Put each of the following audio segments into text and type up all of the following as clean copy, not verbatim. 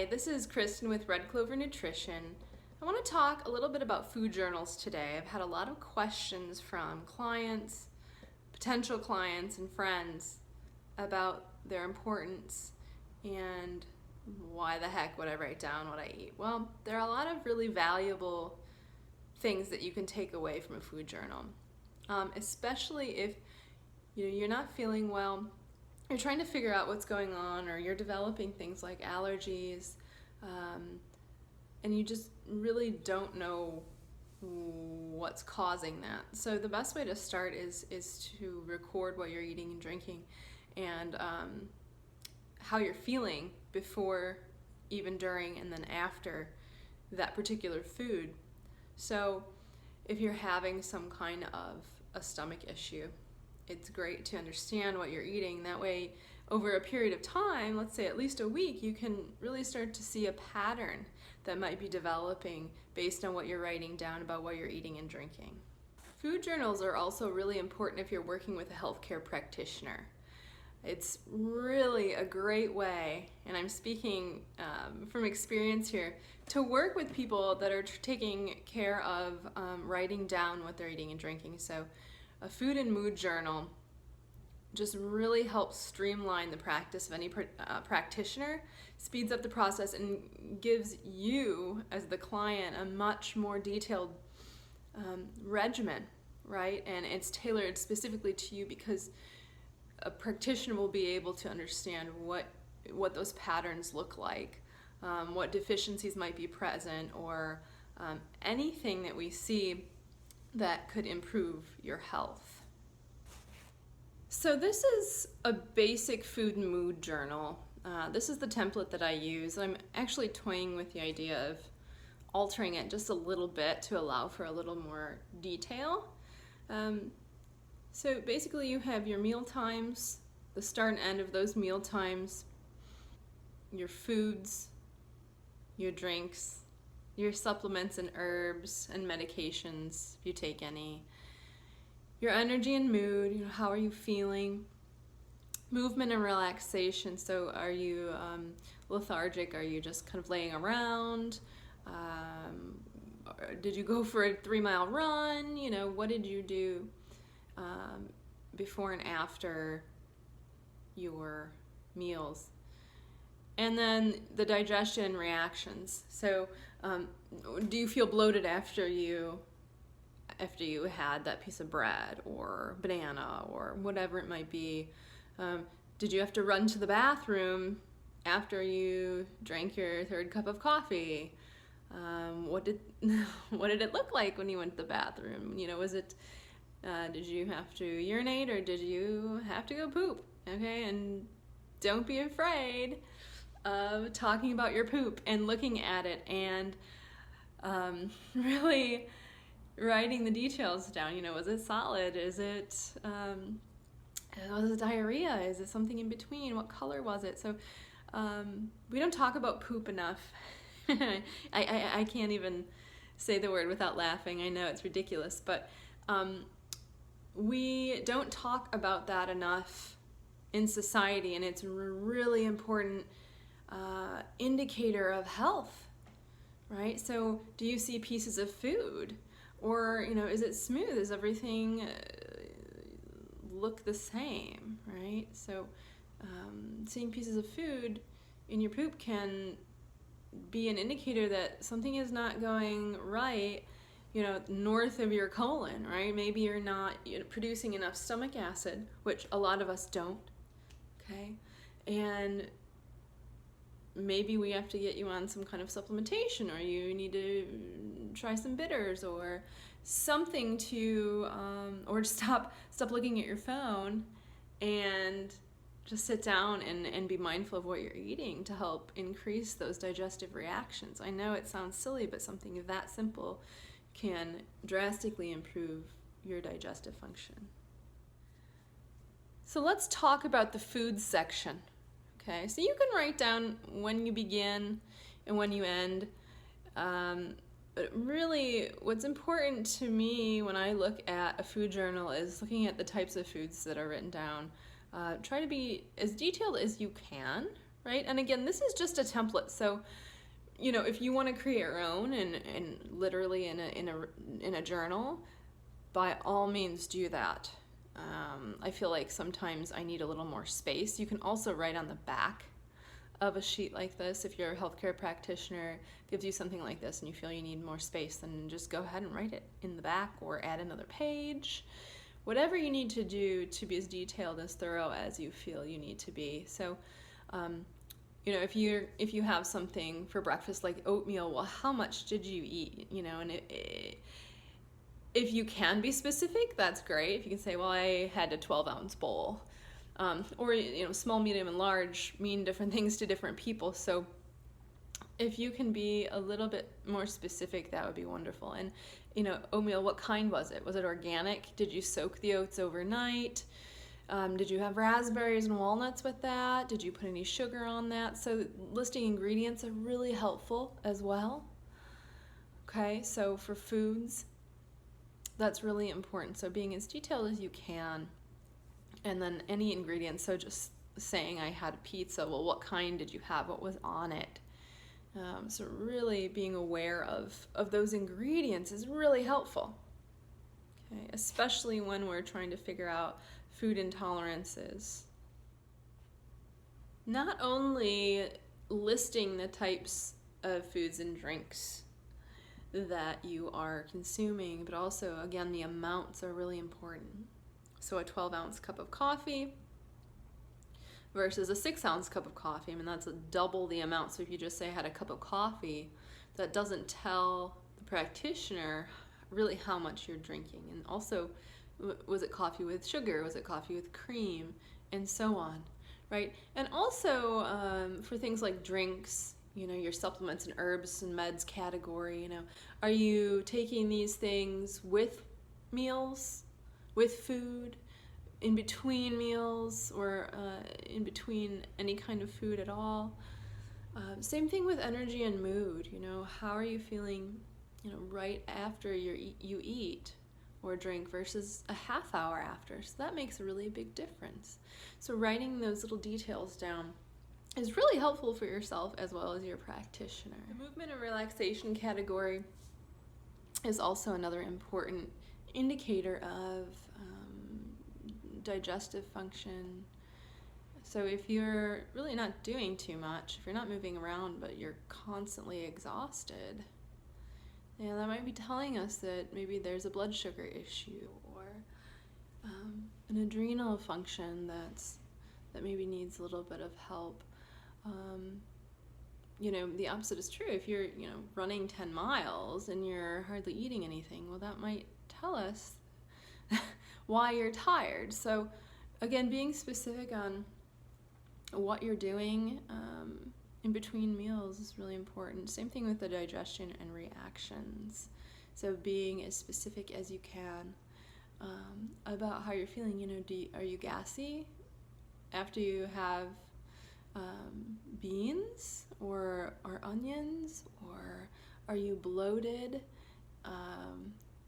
Hi, this is Kristen with Red Clover Nutrition. I want to talk a little bit about food journals today. I've had a lot of questions from clients, potential clients, and friends about their importance and why the heck would I write down what I eat. Well, there are a lot of really valuable things that you can take away from a food journal, especially if you're not feeling well, you're trying to figure out what's going on, or you're developing things like allergies, and you just really don't know what's causing that. So the best way to start is to record what you're eating and drinking, and how you're feeling before, even during, and then after that particular food. So if you're having some kind of a stomach issue, it's great to understand what you're eating. That way, over a period of time, let's say at least a week, you can really start to see a pattern that might be developing based on what you're writing down about what you're eating and drinking. Food journals are also really important if you're working with a healthcare practitioner. It's really a great way, and I'm speaking from experience here, to work with people that are taking care of writing down what they're eating and drinking. So a food and mood journal just really helps streamline the practice of any practitioner, speeds up the process, and gives you, as the client, a much more detailed regimen, right? And it's tailored specifically to you because a practitioner will be able to understand what those patterns look like, what deficiencies might be present, or anything that we see that could improve your health. So this is a basic food and mood journal. This is the template that I use. I'm actually toying with the idea of altering it just a little bit to allow for a little more detail. So basically you have your meal times, the start and end of those meal times, your foods, your drinks, your supplements and herbs and medications, if you take any, your energy and mood, how are you feeling, movement and relaxation, so are you lethargic, are you just kind of laying around, did you go for a 3-mile run, what did you do before and after your meals. And then the digestion reactions. So do you feel bloated after you had that piece of bread or banana or whatever it might be? Did you have to run to the bathroom after you drank your 3rd cup of coffee? What did it look like when you went to the bathroom? Was it did you have to urinate, or did you have to go poop? Okay, and don't be afraid of talking about your poop and looking at it and really writing the details down. Was it solid? Was it diarrhea? Is it something in between? What color was it? So we don't talk about poop enough. I can't even say the word without laughing. I know it's ridiculous, but we don't talk about that enough in society, and it's a really important indicator of health, right? So do you see pieces of food, or is it smooth? Does everything look the same, right? So seeing pieces of food in your poop can be an indicator that something is not going right, north of your colon, right? Maybe you're not producing enough stomach acid, which a lot of us don't, okay? And maybe we have to get you on some kind of supplementation, or you need to try some bitters or something to, or stop looking at your phone and just sit down and be mindful of what you're eating to help increase those digestive reactions. I know it sounds silly, but something that simple can drastically improve your digestive function. So let's talk about the food section. Okay, so you can write down when you begin and when you end. But really, what's important to me when I look at a food journal is looking at the types of foods that are written down. Try to be as detailed as you can, right? And again, this is just a template. So, if you want to create your own and literally in a journal, by all means do that. I feel like sometimes I need a little more space. You can also write on the back of a sheet like this. If you're a healthcare practitioner, gives you something like this and you feel you need more space, then just go ahead and write it in the back or add another page. Whatever you need to do to be as detailed, as thorough as you feel you need to be. So, if you have something for breakfast like oatmeal, well, how much did you eat? And if you can be specific, that's great. If you can say, well, I had a 12-ounce bowl. Or small, medium, and large mean different things to different people. So if you can be a little bit more specific, that would be wonderful. And, oatmeal, what kind was it? Was it organic? Did you soak the oats overnight? Did you have raspberries and walnuts with that? Did you put any sugar on that? So listing ingredients are really helpful as well. Okay, so for foods, that's really important. So being as detailed as you can. And then any ingredients, so just saying I had a pizza, well, what kind did you have? What was on it? So really being aware of those ingredients is really helpful, okay? Especially when we're trying to figure out food intolerances. Not only listing the types of foods and drinks that you are consuming, but also, again, the amounts are really important. So a 12-ounce cup of coffee versus a 6-ounce cup of coffee. I mean, that's double the amount. So if you just say I had a cup of coffee, that doesn't tell the practitioner really how much you're drinking. And also, was it coffee with sugar? Was it coffee with cream? And so on, right? And also for things like drinks, your supplements and herbs and meds category, are you taking these things with meals, with food, in between meals, or in between any kind of food at all? Same thing with energy and mood. How are you feeling, right after you eat or drink versus a half hour after? So that makes a really big difference. So writing those little details down is really helpful for yourself as well as your practitioner. The movement and relaxation category is also another important indicator of digestive function. So if you're really not doing too much, if you're not moving around but you're constantly exhausted, that might be telling us that maybe there's a blood sugar issue or an adrenal function that maybe needs a little bit of help. The opposite is true. If you're running 10 miles and you're hardly eating anything, well, that might tell us why you're tired. So again, being specific on what you're doing in between meals is really important. Same thing with the digestion and reactions. So being as specific as you can about how you're feeling. Are you gassy after you have beans or onions, or are you bloated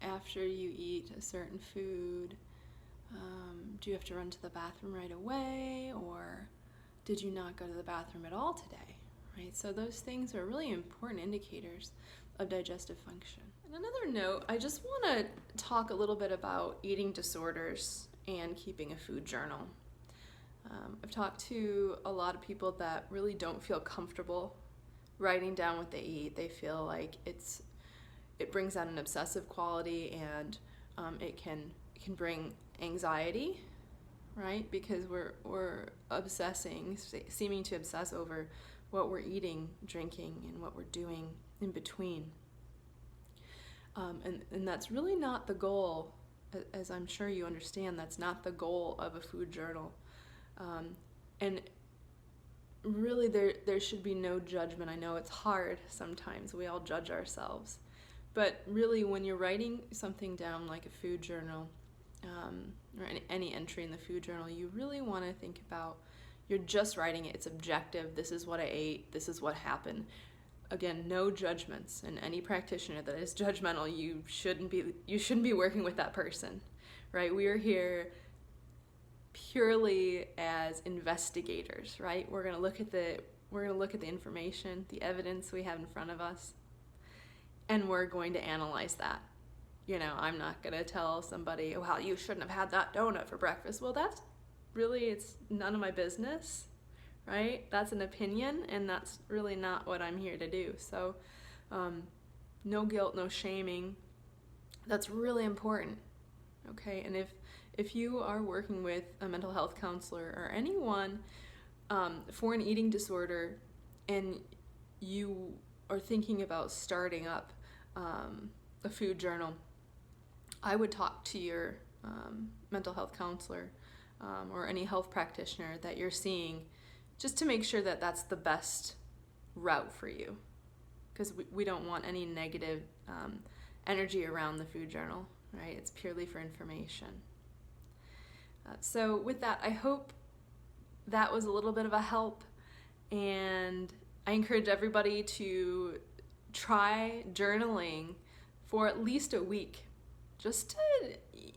after you eat a certain food? Do you have to run to the bathroom right away, or did you not go to the bathroom at all today? Right? So those things are really important indicators of digestive function. And another note, I just want to talk a little bit about eating disorders and keeping a food journal. I've talked to a lot of people that really don't feel comfortable writing down what they eat. They feel like it brings out an obsessive quality, and it can bring anxiety, right? Because we're obsessing, seeming to obsess over what we're eating, drinking, and what we're doing in between. And that's really not the goal, as I'm sure you understand. That's not the goal of a food journal. And really there should be no judgment. I know it's hard sometimes. We all judge ourselves. But really, when you're writing something down like a food journal, or any entry in the food journal, you really want to think about, you're just writing it. It's objective. This is what I ate. This is what happened. Again, no judgments. And any practitioner that is judgmental, you shouldn't be working with that person, right? We are here purely as investigators, right? We're going to look at the information, the evidence we have in front of us, and we're going to analyze that. I'm not going to tell somebody, oh, well, you shouldn't have had that donut for breakfast. Well, it's none of my business, right? That's an opinion, and that's really not what I'm here to do. So no guilt, no shaming. That's really important, okay? And if you are working with a mental health counselor or anyone for an eating disorder, and you are thinking about starting up a food journal, I would talk to your mental health counselor or any health practitioner that you're seeing, just to make sure that that's the best route for you, because we don't want any negative energy around the food journal, right? It's purely for information. So with that, I hope that was a little bit of a help, and I encourage everybody to try journaling for at least a week, just to,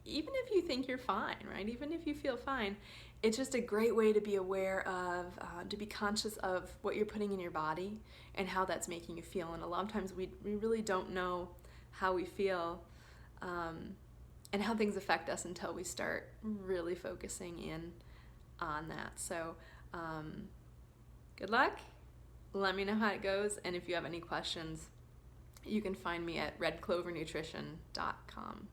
even if you think you're fine, right? Even if you feel fine, it's just a great way to be aware of, to be conscious of what you're putting in your body and how that's making you feel. And a lot of times we really don't know how we feel and how things affect us until we start really focusing in on that. So good luck. Let me know how it goes. And if you have any questions, you can find me at redclovernutrition.com.